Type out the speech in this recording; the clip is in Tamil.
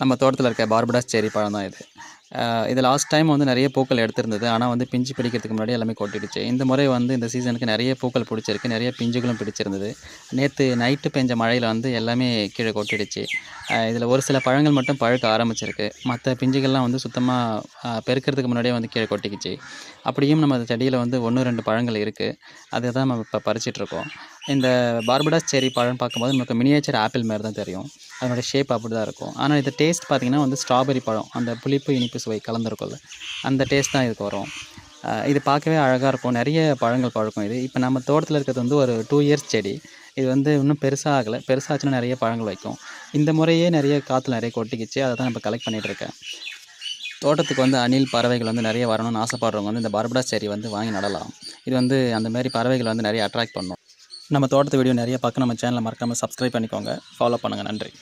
நம்ம தோட்டத்தில் இருக்க பார்படாஸ் செர்ரி பழம் தான் இது. இது லாஸ்ட் டைம் வந்து நிறைய பூக்கள் எடுத்திருந்தது. ஆனால் வந்து பிஞ்சு பிடிக்கிறதுக்கு முன்னாடி எல்லாமே கொட்டிடுச்சு. இந்த முறை வந்து இந்த சீசனுக்கு நிறைய பூக்கள் பிடிச்சிருக்கு. நிறைய பிஞ்சுகளும் பிடிச்சிருந்தது. நேற்று நைட்டு பெஞ்ச மழையில் வந்து எல்லாமே கீழே கொட்டிடுச்சு. இதில் ஒரு சில பழங்கள் மட்டும் பழுக்க ஆரம்பிச்சிருக்கு. மற்ற பிஞ்சுகள்லாம் வந்து சுத்தமாக பெருக்கிறதுக்கு முன்னாடியே வந்து கீழே கொட்டிக்கிச்சு. அப்படியும் நம்ம செடியில் வந்து 1, 2 பழங்கள் இருக்குது. அதை தான் நம்ம இப்போ பறிச்சிட்ருக்கோம். இந்த பார்படாஸ் செர்ரி பழம் பார்க்கும்போது நமக்கு மினியேச்சர் ஆப்பிள் மாதிரி தான் தெரியும். அதனுடைய ஷேப் அப்படி தான் இருக்கும். ஆனால் இது டேஸ்ட் பார்த்திங்கன்னா வந்து ஸ்ட்ராபெரி பழம், அந்த புளிப்பு இனிப்பு சுவை கலந்துருக்கும்ல, அந்த டேஸ்ட் தான் இதுக்கு வரும். இது பார்க்கவே அழகாக இருக்கும். நிறைய பழங்கள் பழுக்கும் இது. இப்போ நம்ம தோட்டத்தில் இருக்கிறது வந்து ஒரு 2 இயர்ஸ் செடி. இது வந்து இன்னும் பெருசாக ஆகலை. பெருசாச்சுன்னா நிறைய பழங்கள் வைக்கும். இந்த முறையே நிறைய காற்றுல நிறைய கொட்டிக்கிச்சு. அதை தான் இப்போ கலெக்ட் பண்ணிகிட்ருக்கேன். தோட்டத்துக்கு வந்து அணில் பறவைகள் வந்து நிறைய வரணும்னு ஆசைப்படுறவங்க வந்து இந்த பார்படாஸ் செர்ரி வந்து வாங்கி நடலாம். இது வந்து அந்த மாதிரி பறவைகள் வந்து நிறைய அட்ராக்ட் பண்ணும். நம்ம தோட்டத்து வீடியோ நிறைய பார்க்க நம்ம சேனலை மறக்காமல் சப்ஸ்கிரைப் பண்ணிக்கோங்க. ஃபாலோ பண்ணுங்கள். நன்றி.